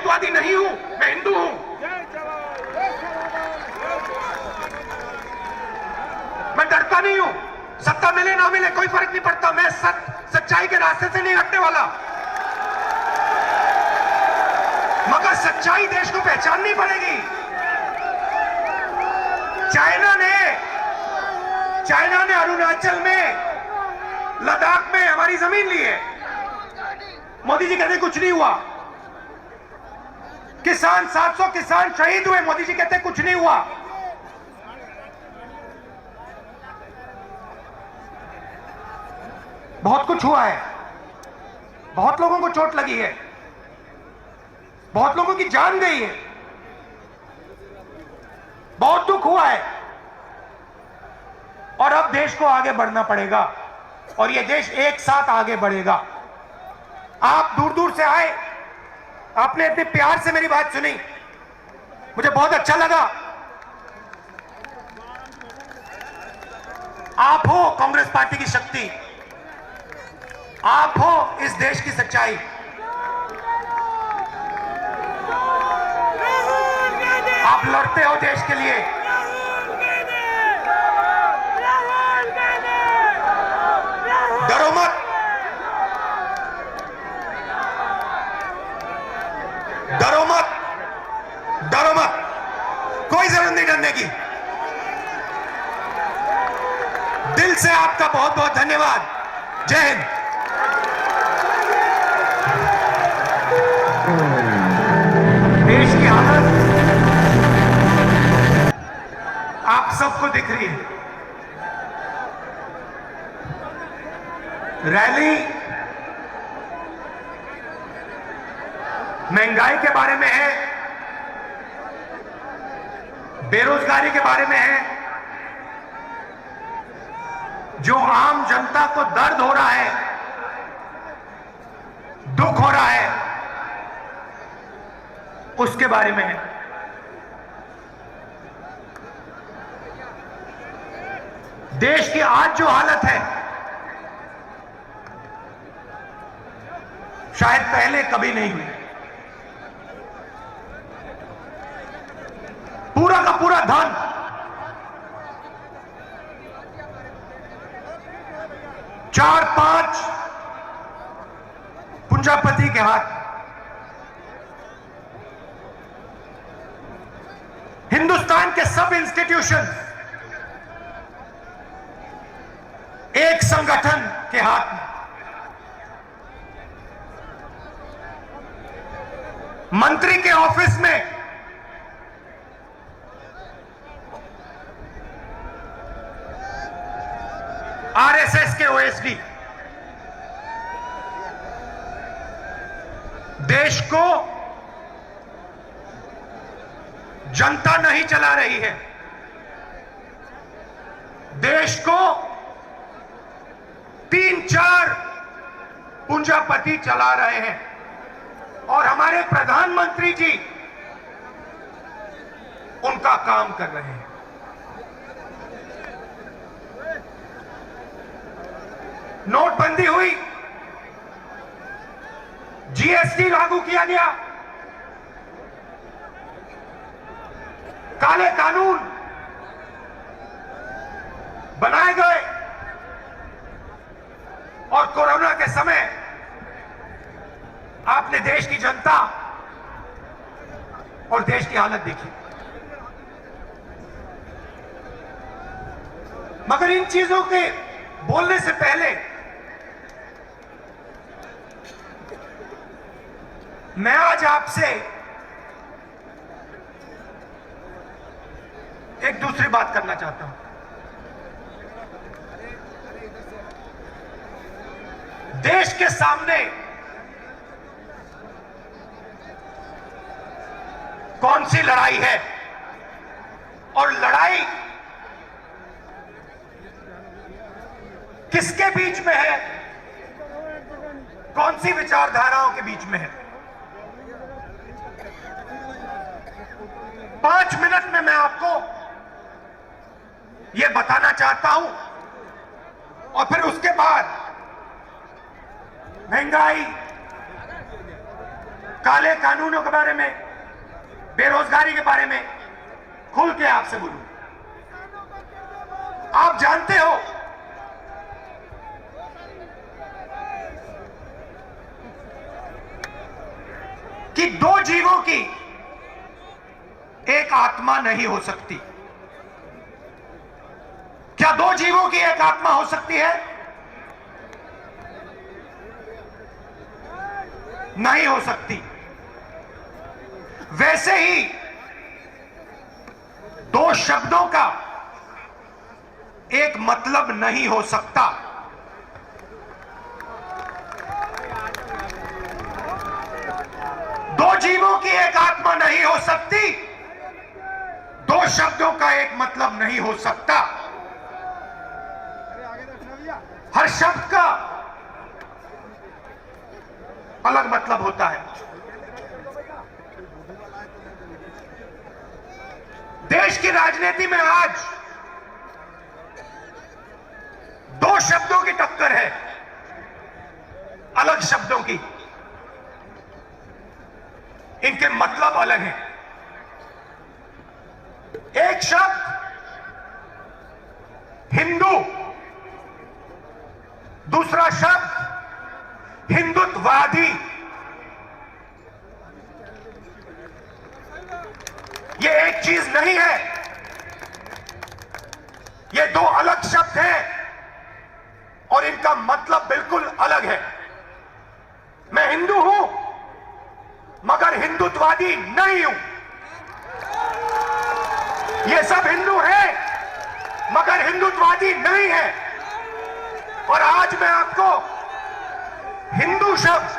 हिंदुत्ववादी नहीं हूं, मैं हिंदू हूं। मैं डरता नहीं हूं, सत्ता मिले ना मिले कोई फर्क नहीं पड़ता। मैं सच्चाई के रास्ते से नहीं हटने वाला, मगर सच्चाई देश को पहचाननी पड़ेगी। चाइना ने अरुणाचल में, लद्दाख में हमारी जमीन ली है। मोदी जी कहते कुछ नहीं हुआ। किसान 700 किसान शहीद हुए, मोदी जी कहते कुछ नहीं हुआ। बहुत कुछ हुआ है, बहुत लोगों को चोट लगी है, बहुत लोगों की जान गई है, बहुत दुख हुआ है। और अब देश को आगे बढ़ना पड़ेगा और यह देश एक साथ आगे बढ़ेगा। आप दूर दूर से आए, आपने इतने प्यार से मेरी बात सुनी, मुझे बहुत अच्छा लगा। आप हो कांग्रेस पार्टी की शक्ति, आप हो इस देश की सच्चाई। आप लड़ते हो देश के लिए, डरो मत, डरो मत, डरो मत, कोई जरूरत नहीं डरने की। दिल से आपका बहुत बहुत धन्यवाद। जय हिंद। देश की हालत आप सबको दिख रही है। रैली महंगाई के बारे में है, बेरोजगारी के बारे में है। जो आम जनता को दर्द हो रहा है, दुख हो रहा है, उसके बारे में है। देश की आज जो हालत है, शायद पहले कभी नहीं हुई। पूरा का पूरा धन चार पांच पूंजीपति के हाथ। हिंदुस्तान के सब इंस्टीट्यूशन एक संगठन के हाथ में। मंत्री के ऑफिस में आरएसएस के ओएसडी। देश को जनता नहीं चला रही है, देश को 3-4 पूंजीपति चला रहे हैं। और हमारे प्रधानमंत्री जी उनका काम कर रहे हैं। नोटबंदी हुई, जीएसटी लागू किया गया, काले कानून बनाए गए, और कोरोना के समय आपने देश की जनता और देश की हालत देखी। मगर इन चीजों के बोलने से पहले मैं आज आपसे एक दूसरी बात करना चाहता हूं। देश के सामने कौन सी लड़ाई है, और लड़ाई किसके बीच में है, कौन सी विचारधाराओं के बीच में है। 5 मिनट में मैं आपको यह बताना चाहता हूं, और फिर उसके बाद महंगाई, काले कानूनों के बारे में, बेरोजगारी के बारे में खुल के आपसे बोलूं। आप जानते हो कि दो जीवों की एक आत्मा नहीं हो सकती। क्या दो जीवों की एक आत्मा हो सकती है? नहीं हो सकती। वैसे ही दो शब्दों का एक मतलब नहीं हो सकता। दो जीवों की एक आत्मा नहीं हो सकती, दो शब्दों का एक मतलब नहीं हो सकता। हर शब्द का अलग मतलब होता है। देश की राजनीति में आज दो शब्दों की टक्कर है, अलग शब्दों की। इनके मतलब अलग हैं। एक शब्द हिंदू, दूसरा शब्द हिंदुत्ववादी। ये एक चीज नहीं है, ये दो अलग शब्द हैं और इनका मतलब बिल्कुल अलग है। मैं हिंदू हूं मगर हिंदुत्ववादी नहीं हूं। ये सब हिंदू हैं मगर हिंदुत्ववादी नहीं है। और आज मैं आपको हिंदू शब्द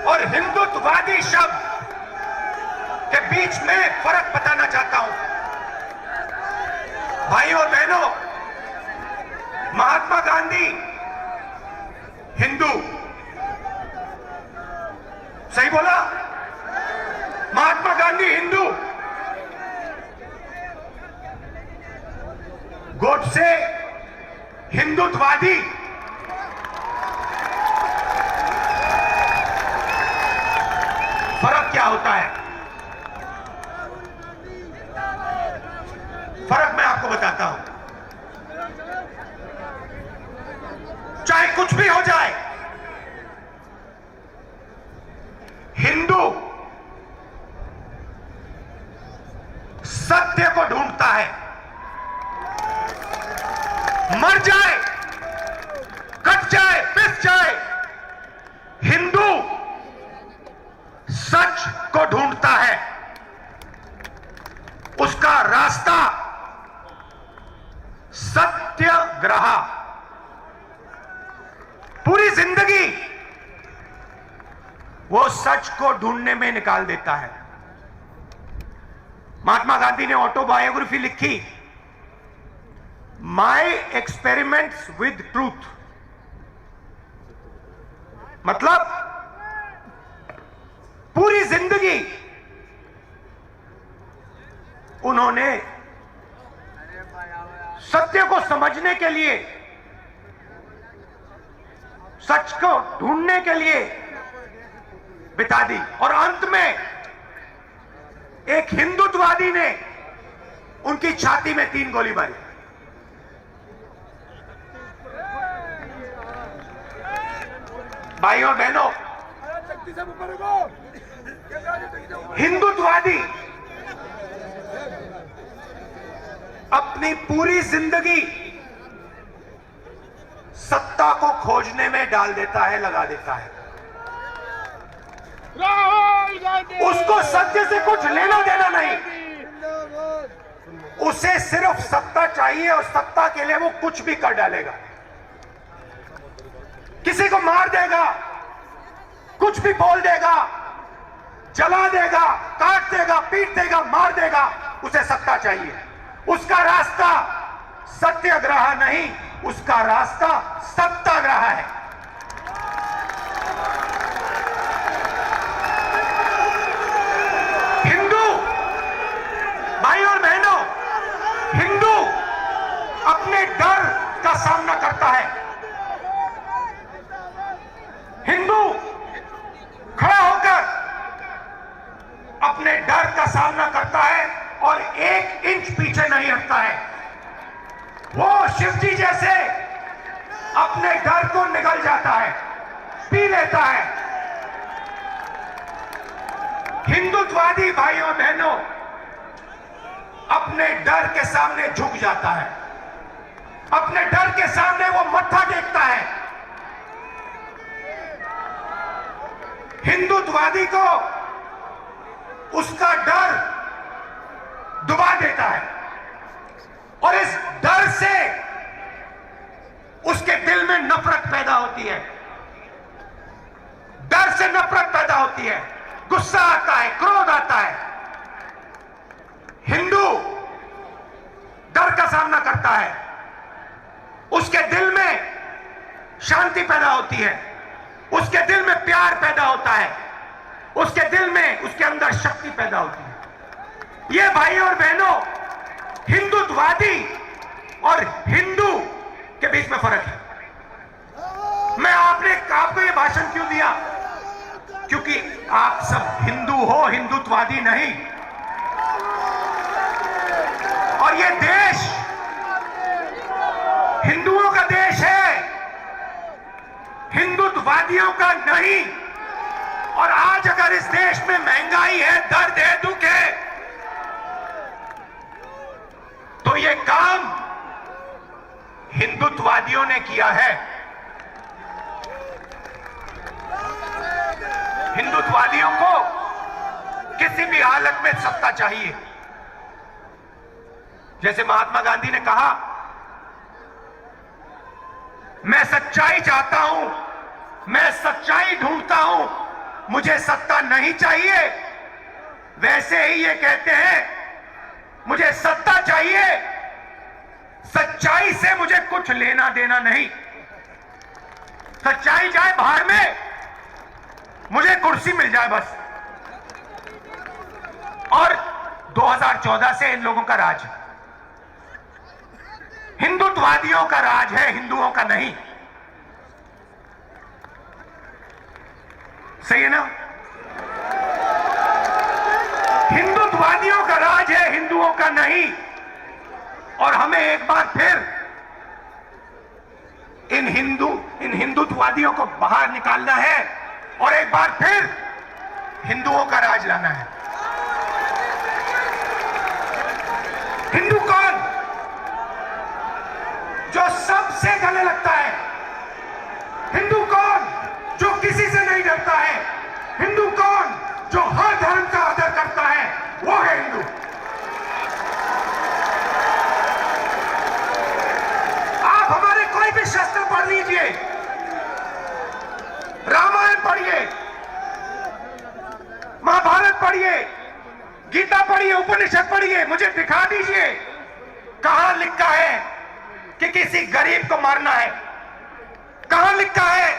और हिंदुत्ववादी शब्द के बीच में फर्क बताना चाहता हूं। भाइयों और बहनों, महात्मा गांधी हिंदू, सही बोला? महात्मा गांधी हिंदू, गोडसे हिंदुत्ववादी। फर्क क्या होता है? फर्क मैं आपको बताता हूं। चाहे कुछ भी हो जाए, हिंदू सत्य को ढूंढता है। मर जाए, कट जाए, पिस जाए, हिंदू सच को ढूंढता है। उसका रास्ता सत्याग्रह। पूरी जिंदगी वो सच को ढूंढने में निकाल देता है। महात्मा गांधी ने ऑटोबायोग्राफी लिखी, माई एक्सपेरिमेंट्स विद ट्रूथ। मतलब पूरी जिंदगी उन्होंने सत्य को समझने के लिए, सच को ढूंढने के लिए बिता दी। और अंत में एक हिंदुत्ववादी ने उनकी छाती में 3 गोली मारी। भाइयों और बहनों, हिंदुत्ववादी अपनी पूरी जिंदगी सत्ता को खोजने में डाल देता है, लगा देता है। उसको सत्य से कुछ लेना देना नहीं, उसे सिर्फ सत्ता चाहिए और सत्ता के लिए वो कुछ भी कर डालेगा। किसी को मार देगा, कुछ भी बोल देगा, जला देगा, काट देगा, पीट देगा, मार देगा, उसे सत्ता चाहिए। उसका रास्ता सत्याग्रह नहीं, उसका रास्ता सत्याग्रह है। हिंदू भाइयों और बहनों, हिंदू अपने डर का सामना करता है। हिंदू खड़ा होकर इंच पीछे नहीं हटता है। वो शिव जी जैसे अपने डर को निगल जाता है, पी लेता है। हिंदुत्ववादी भाइयों बहनों अपने डर के सामने झुक जाता है, अपने डर के सामने वो मत्था टेकता है। हिंदुत्ववादी को उसका डर डुबा देता है और इस डर से उसके दिल में नफरत पैदा होती है, डर से नफरत पैदा होती है, गुस्सा आता है, क्रोध आता है। हिंदू डर का सामना करता है, उसके दिल में शांति पैदा होती है, उसके दिल में प्यार पैदा होता है, उसके दिल में उसके अंदर शक्ति पैदा होती है। ये भाइयों और बहनों हिंदुत्ववादी और हिंदू के बीच में फर्क है। मैं आपको ये भाषण क्यों दिया? क्योंकि आप सब हिंदू हो, हिंदुत्ववादी नहीं। और ये देश हिंदुओं का देश है, हिंदुत्ववादियों का नहीं। और आज अगर इस देश में महंगाई है, दर्द है, दुख है, तो ये काम हिंदुत्ववादियों ने किया है। हिंदुत्ववादियों को किसी भी हालत में सत्ता चाहिए। जैसे महात्मा गांधी ने कहा, मैं सच्चाई चाहता हूं, मैं सच्चाई ढूंढता हूं, मुझे सत्ता नहीं चाहिए। वैसे ही ये कहते हैं, मुझे सत्ता चाहिए, सच्चाई से मुझे कुछ लेना देना नहीं। सच्चाई जाए बाहर में, मुझे कुर्सी मिल जाए बस। और 2014 से इन लोगों का राज है, हिंदुत्ववादियों का राज है, हिंदुओं का नहीं। सही है ना? हिंदुत्ववादियों का राज है, हिंदुओं का नहीं। और हमें एक बार फिर इन हिंदुत्ववादियों को बाहर निकालना है और एक बार फिर हिंदुओं का राज लाना है। हिंदू कौन? जो सबसे गले लगता है। हिंदू कौन? जो किसी से नहीं डरता है। हिंदू कौन? जो हर धर्म का आदर करता है, वो है हिंदू। आप हमारे कोई भी शास्त्र पढ़ लीजिए, रामायण पढ़िए, महाभारत पढ़िए, गीता पढ़िए, उपनिषद पढ़िए, मुझे दिखा दीजिए कहां लिखा है कि किसी गरीब को मारना है। कहां लिखा है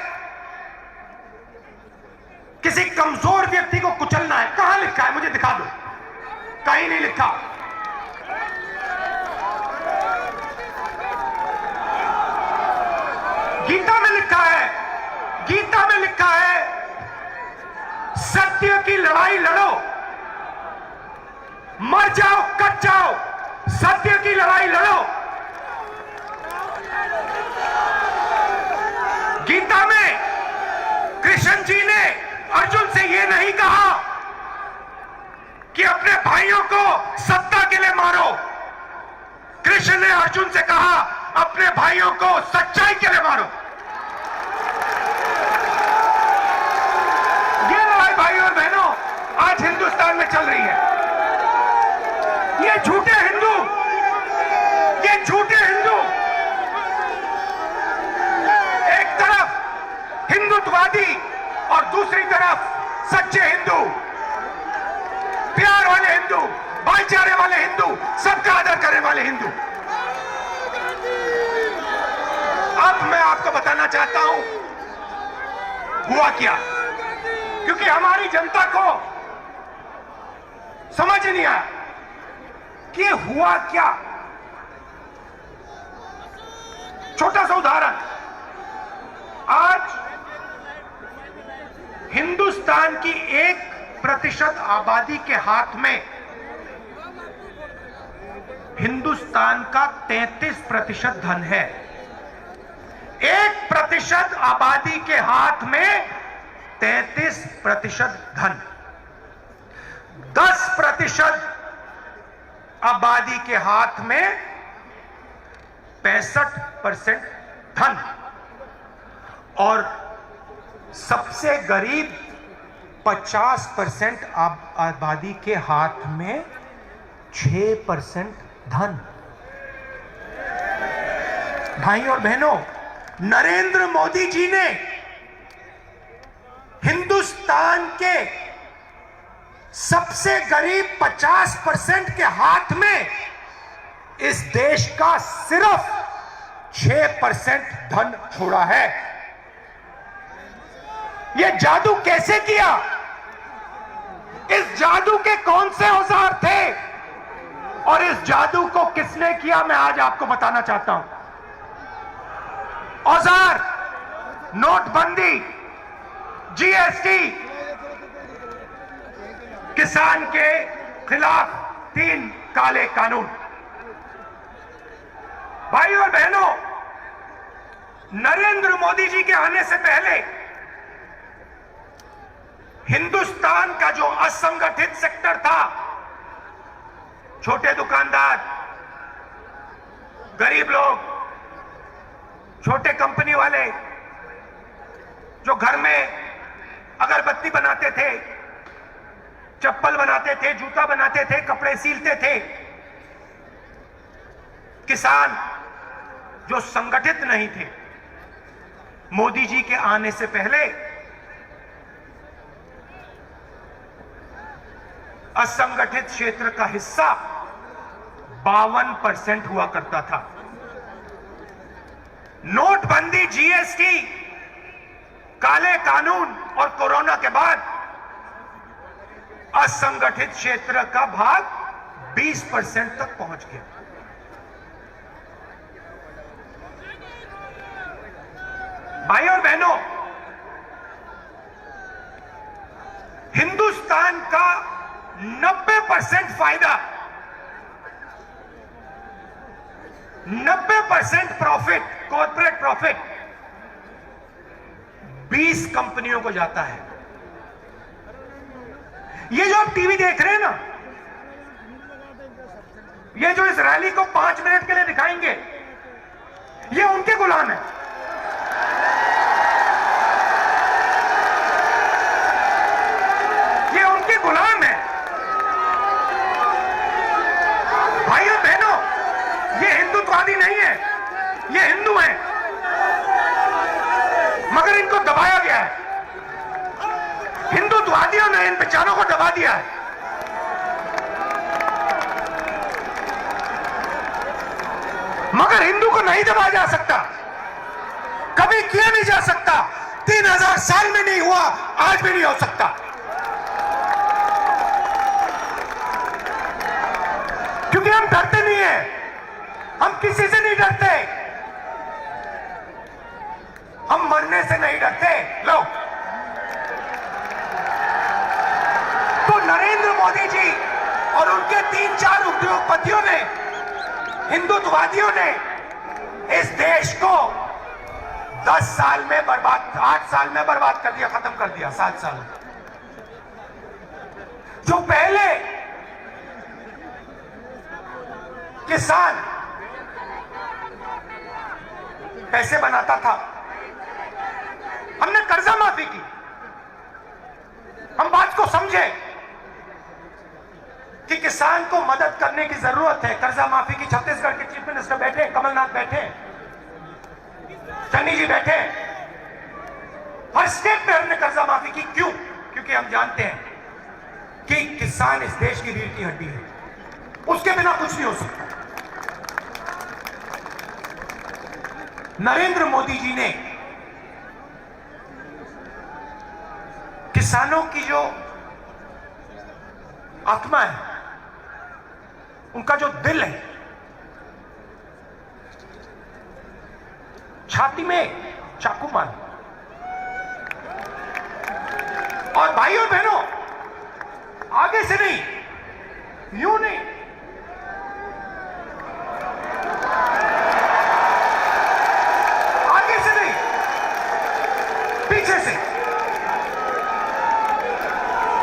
किसी कमजोर व्यक्ति को कुचलना है? कहां लिखा है? मुझे दिखा दो। कहीं नहीं लिखा। गीता में लिखा है, गीता में लिखा है, सत्य की लड़ाई लड़ो, मर जाओ, कट जाओ, सत्य की लड़ाई लड़ो। गीता में कृष्ण जी ने अर्जुन से यह नहीं कहा कि अपने भाइयों को सत्ता के लिए मारो। कृष्ण ने अर्जुन से कहा, अपने भाइयों को सच्चाई के लिए मारो। ये लड़ाई भाइयों और बहनों आज हिंदुस्तान में चल रही है। ये झूठे हिंदू, ये झूठे हिंदू एक तरफ हिंदुत्ववादी और दूसरी तरफ सच्चे हिंदू, प्यार वाले हिंदू, भाईचारे वाले हिंदू, सबका आदर करने वाले हिंदू। अब मैं आपको बताना चाहता हूं हुआ क्या, क्योंकि हमारी जनता को समझ नहीं आया कि हुआ क्या। छोटा सा उदाहरण, आज हिंदुस्तान की 1% आबादी के हाथ में हिंदुस्तान का 33% धन है। 1% आबादी के हाथ में 33% धन, 10% आबादी के हाथ में 65% धन, और सबसे गरीब 50% आबादी के हाथ में 6% धन। भाई और बहनों, नरेंद्र मोदी जी ने हिंदुस्तान के सबसे गरीब 50% के हाथ में इस देश का सिर्फ 6% धन छोड़ा है। यह जादू कैसे किया? इस जादू के कौन से औजार थे और इस जादू को किसने किया, मैं आज आपको बताना चाहता हूं। औजार नोटबंदी, जीएसटी, किसान के खिलाफ 3 काले कानून। भाई और बहनों, नरेंद्र मोदी जी के आने से पहले हिंदुस्तान का जो असंगठित सेक्टर था, छोटे दुकानदार, गरीब लोग, छोटे कंपनी वाले जो घर में अगरबत्ती बनाते थे, चप्पल बनाते थे, जूता बनाते थे, कपड़े सीलते थे, किसान जो संगठित नहीं थे, मोदी जी के आने से पहले असंगठित क्षेत्र का हिस्सा 52% हुआ करता था। नोटबंदी, जीएसटी, काले कानून और कोरोना के बाद असंगठित क्षेत्र का भाग 20% तक पहुंच गया। भाई और बहनों, हिंदुस्तान का 90% फायदा, 90% प्रॉफिट, कॉर्पोरेट प्रॉफिट 20 कंपनियों को जाता है। ये जो आप टीवी देख रहे हैं ना, ये जो इस रैली को 5 मिनट के लिए दिखाएंगे, ये उनके गुलाम है। ये उनके गुलाम है। भाइयों बहनों, ये हिंदुत्ववादी नहीं है, ये हिंदू हैं, मगर इनको दबाया गया है। हिंदुत्ववादियों ने इन बेचारों को दबा दिया है। मगर हिंदू को नहीं दबाया जा सकता, कभी किया नहीं जा सकता। 3000 साल में नहीं हुआ, आज भी नहीं हो सकता। क्योंकि हम डरते नहीं हैं, हम किसी से नहीं डरते, हम मरने से नहीं डरते। लो, तो नरेंद्र मोदी जी और उनके 3-4 उद्योगपतियों ने, हिंदुत्ववादियों ने इस देश को 10 साल में बर्बाद, 8 साल में बर्बाद कर दिया, खत्म कर दिया। 7 साल में जो पहले किसान पैसे बनाता था, हमने कर्जा माफी की। हम बात को समझे कि किसान को मदद करने की जरूरत है। कर्जा माफी की छत्तीसगढ़ के चीफ मिनिस्टर बैठे, कमलनाथ बैठे, चन्नी जी बैठे, हर स्टेट में हमने कर्जा माफी की। क्यों? क्योंकि हम जानते हैं कि किसान इस देश की रीढ़ की हड्डी है, उसके बिना कुछ नहीं हो सकता। नरेंद्र मोदी जी ने किसानों की जो आत्मा है, उनका जो दिल है, छाती में चाकू मार। और भाइयों और बहनों, आगे से नहीं, यूं नहीं,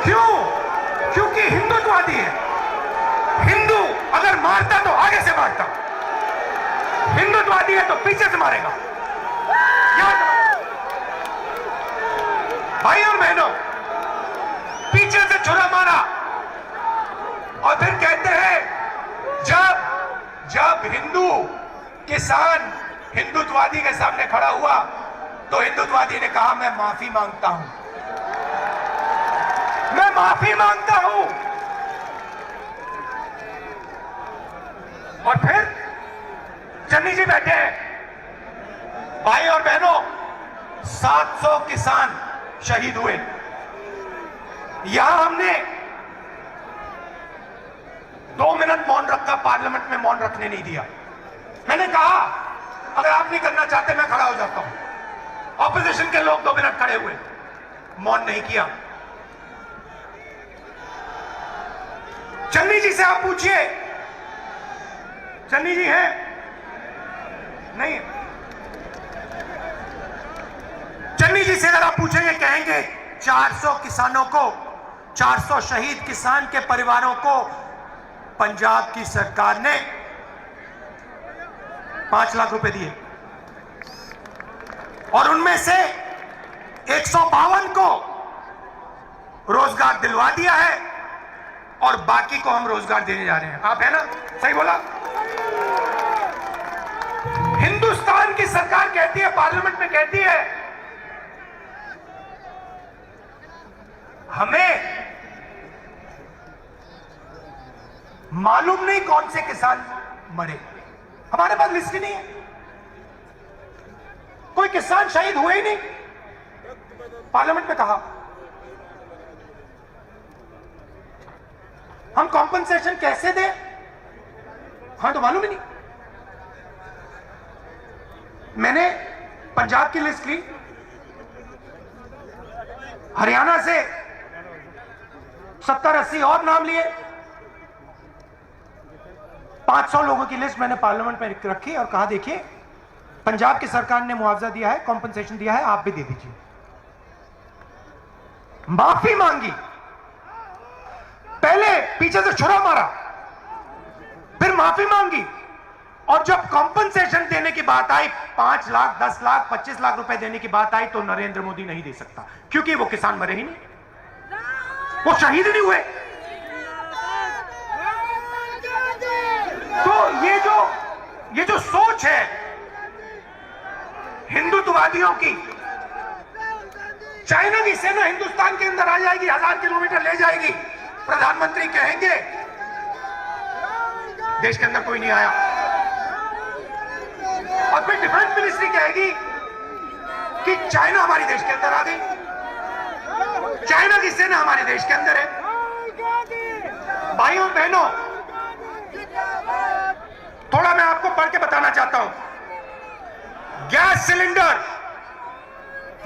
क्यों? क्योंकि हिंदुत्ववादी है। हिंदू अगर मारता तो आगे से मारता, हिंदुत्ववादी है तो पीछे से मारेगा। याद रखो भाई और बहनों, पीछे से छुरा मारा और फिर कहते हैं जब हिंदू किसान हिंदुत्ववादी के सामने खड़ा हुआ तो हिंदुत्ववादी ने कहा मैं माफी मांगता हूं, मैं माफी मांगता हूं। और फिर चन्नी जी बैठे हैं। भाई और बहनों, 700 किसान शहीद हुए। यहां हमने 2 मिनट मौन रखा, पार्लियामेंट में मौन रखने नहीं दिया। मैंने कहा अगर आप नहीं करना चाहते मैं खड़ा हो जाता हूं। ऑपोजिशन के लोग 2 मिनट खड़े हुए, मौन नहीं किया। चन्नी जी से आप पूछिए, चन्नी जी हैं? नहीं। चन्नी जी से अगर आप पूछेंगे कहेंगे 400 किसानों को, 400 शहीद किसान के परिवारों को पंजाब की सरकार ने 5 लाख रुपए दिए और उनमें से 152 को रोजगार दिलवा दिया है और बाकी को हम रोजगार देने जा रहे हैं। आप है ना? सही बोला। हिंदुस्तान की सरकार कहती है, पार्लियामेंट में कहती है हमें मालूम नहीं कौन से किसान मरे, हमारे पास लिस्ट ही नहीं है, कोई किसान शहीद हुए ही नहीं। पार्लियामेंट में कहा हम कॉम्पनसेशन कैसे दें, हाँ तो मालूम ही नहीं। मैंने पंजाब की लिस्ट ली, हरियाणा से 70-80 और नाम लिए, 500 लोगों की लिस्ट मैंने पार्लियामेंट में रखी और कहा देखिए पंजाब की सरकार ने मुआवजा दिया है, कॉम्पनसेशन दिया है, आप भी दे दीजिए। माफी मांगी, पहले पीछे से छुरा मारा, फिर माफी मांगी और जब कॉम्पनसेशन देने की बात आई, 5 लाख 10 लाख 25 लाख रुपए देने की बात आई तो नरेंद्र मोदी नहीं दे सकता क्योंकि वो किसान मरे ही नहीं, वो शहीद नहीं हुए। तो ये जो सोच है हिंदुत्ववादियों की, चाइना की सेना हिंदुस्तान के अंदर आ जाएगी, 1000 किलोमीटर ले जाएगी, प्रधानमंत्री कहेंगे देश के अंदर कोई नहीं आया, और फिर डिफेंस मिनिस्ट्री कहेगी कि चाइना हमारे देश के अंदर आ गई, चाइना की सेना हमारे देश के अंदर है। भाइयों बहनों, थोड़ा मैं आपको पढ़ के बताना चाहता हूं। गैस सिलेंडर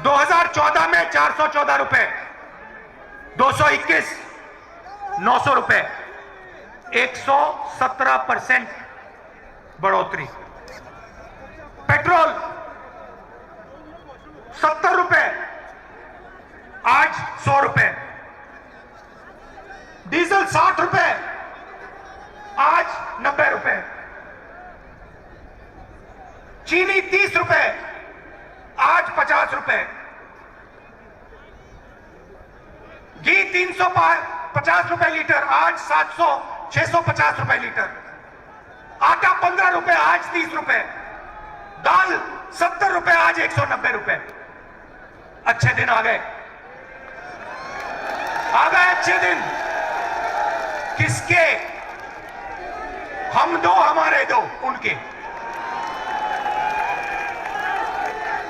2014 में 414 रुपए, 221 900 रुपए, 117% बढ़ोतरी। पेट्रोल 70 रुपए, आज 100 रुपए। डीजल 60 रुपए, आज 90 रुपए। चीनी 30 रुपए, आज 50 रुपए। घी 350 रुपए लीटर, आज 650 रुपए लीटर। आटा 15 रुपए, आज 30 रुपए। दाल 70 रुपए, आज 190 रुपए। अच्छे दिन आ गए, अच्छे दिन। किसके? हम दो, हमारे दो, उनके।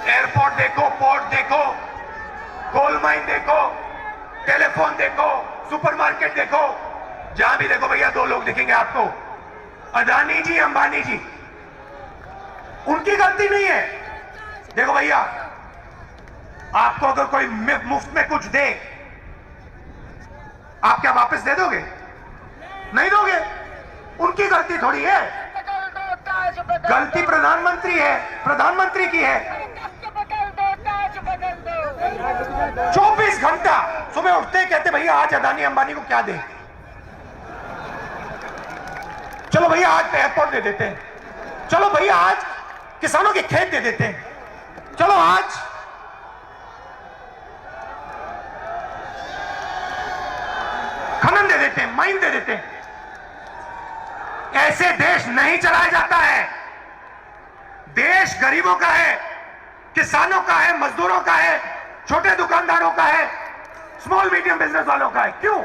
एयरपोर्ट देखो, पोर्ट देखो, कोल माइन देखो, टेलीफोन देखो, सुपरमार्केट देखो, जहां भी देखो भैया 2 लोग दिखेंगे आपको, अदानी जी, अंबानी जी। उनकी गलती नहीं है। देखो भैया, आपको अगर कोई मुफ्त में कुछ दे, आप क्या वापस दे दोगे? नहीं दोगे। उनकी गलती थोड़ी है, गलती प्रधानमंत्री है, प्रधानमंत्री की है। 24 घंटा सुबह उठते कहते भैया आज अदानी अंबानी को क्या दें? चलो भैया आज एयरपोर्ट दे देते हैं, चलो भैया आज किसानों के खेत दे देते हैं, चलो आज खनन दे देते हैं, माइन दे देते हैं। ऐसे देश नहीं चलाया जाता है। देश गरीबों का है, किसानों का है, मजदूरों का है, छोटे दुकानदारों का है, स्मॉल मीडियम बिजनेस वालों का है। क्यों?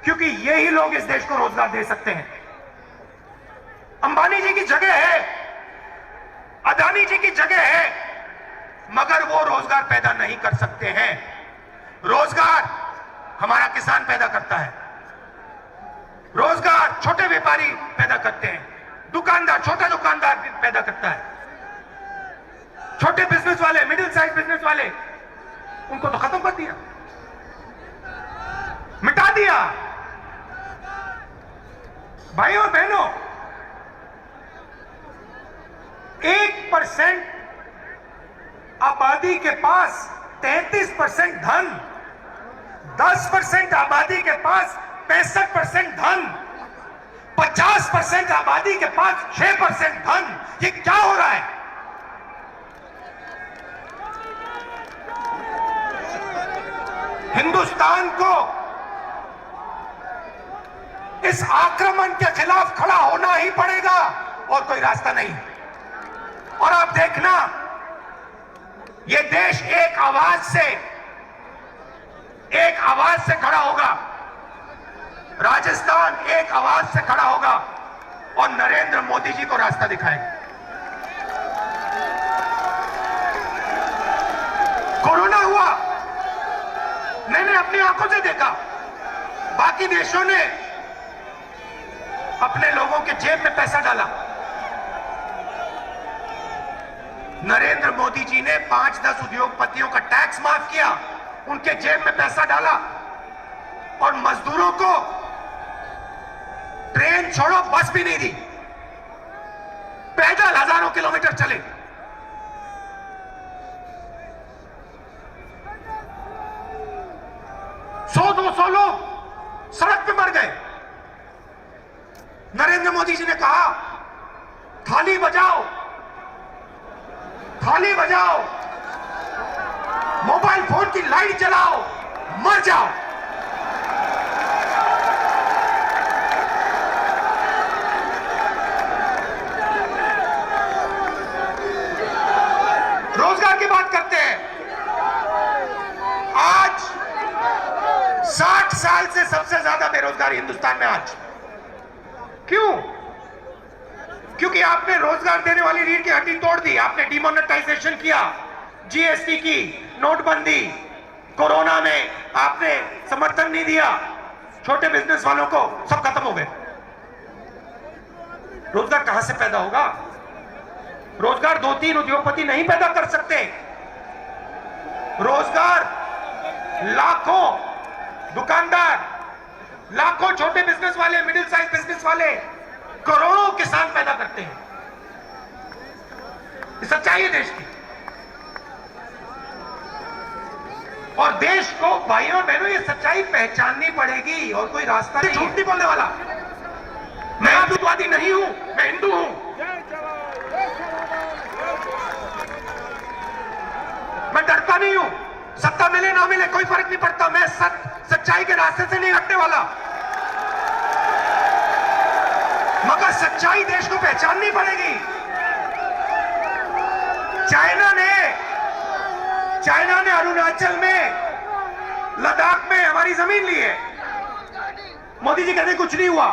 क्योंकि यही लोग इस देश को रोजगार दे सकते हैं। अंबानी जी की जगह है, अदानी जी की जगह है, मगर वो रोजगार पैदा नहीं कर सकते हैं। रोजगार हमारा किसान पैदा करता है, रोजगार छोटे व्यापारी पैदा करते हैं, दुकानदार, छोटा दुकानदार भी पैदा करता है। छोटे बिजनेस वाले, मिडिल साइज बिजनेस वाले, उनको तो खत्म कर दिया, मिटा दिया। भाइयों और बहनों, 1% आबादी के पास 33% धन, 10% आबादी के पास 65% धन, 50% आबादी के पास 6% धन। ये क्या हो रहा है? हिंदुस्तान को इस आक्रमण के खिलाफ खड़ा होना ही पड़ेगा और कोई रास्ता नहीं। और आप देखना, ये देश एक आवाज से खड़ा होगा। राजस्थान एक आवाज से खड़ा होगा और नरेंद्र मोदी जी को रास्ता दिखाएगा। कोरोना हुआ, मैंने अपनी आंखों से देखा। बाकी देशों ने अपने लोगों के जेब में पैसा डाला। नरेंद्र मोदी जी ने 5-10 उद्योगपतियों का टैक्स माफ किया, उनके जेब में पैसा डाला और मजदूरों को ट्रेन छोड़ो बस भी नहीं दी, पैदल हजारों किलोमीटर चले। सौ 200 लोग सड़क पे मर गए। नरेंद्र मोदी जी ने कहा, थाली बजाओ, थाली बजाओ, मोबाइल फोन की लाइट जलाओ, मर जाओ। रोजगार की बात करते हैं। आज 60 साल से सबसे ज्यादा बेरोजगारी हिंदुस्तान में आज। क्यों? क्योंकि आपने रोजगार देने वाली रीढ़ की हड्डी तोड़ दी। आपने डिमोनेटाइजेशन किया, जीएसटी की, नोटबंदी, कोरोना में आपने समर्थन नहीं दिया, छोटे बिजनेस वालों को, सब खत्म हो गए। रोजगार कहां से पैदा होगा? रोजगार 2-3 उद्योगपति नहीं पैदा कर सकते। रोजगार लाखों दुकानदार, लाखों छोटे बिजनेस वाले, मिडिल साइज बिजनेस वाले, करोड़ों किसान पैदा करते हैं। ये सच्चाई है देश की। और देश को, भाइयों और बहनों, ये सच्चाई पहचाननी पड़ेगी और कोई रास्ता नहीं। झूठ नहीं बोलने वाला। मैं हिंदुत्ववादी नहीं हूं, मैं हिंदू हूं। मैं डरता नहीं हूं। सत्ता मिले ना मिले कोई फर्क नहीं पड़ता। मैं सच्चाई के रास्ते से नहीं हटने वाला। मगर सच्चाई देश को पहचाननी पड़ेगी। चाइना ने अरुणाचल में, लद्दाख में हमारी जमीन ली है। मोदी जी कहते कुछ नहीं हुआ।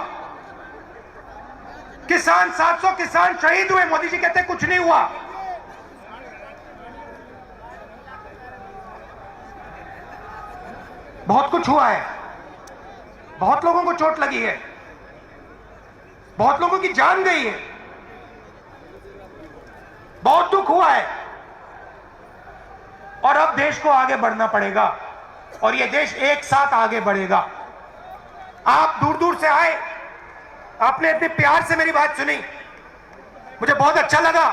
किसान, 700 किसान शहीद हुए, मोदी जी कहते कुछ नहीं हुआ। बहुत कुछ हुआ है। बहुत लोगों को चोट लगी है, बहुत लोगों की जान गई है, बहुत दुख हुआ है। और अब देश को आगे बढ़ना पड़ेगा और यह देश एक साथ आगे बढ़ेगा। आप दूर दूर से आए, आपने इतने प्यार से मेरी बात सुनी, मुझे बहुत अच्छा लगा।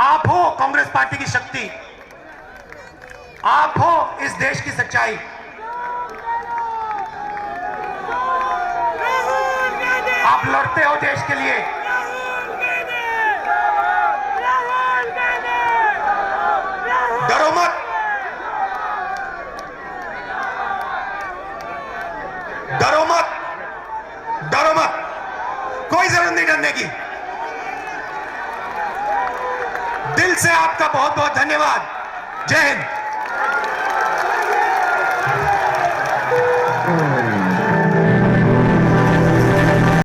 आप हो कांग्रेस पार्टी की शक्ति, आप हो इस देश की सच्चाई। आप लड़ते हो देश के लिए। डरो मत, डरो मत, डरो मत, कोई जरूरत नहीं डरने की। दिल से आपका बहुत बहुत धन्यवाद। जय हिंद।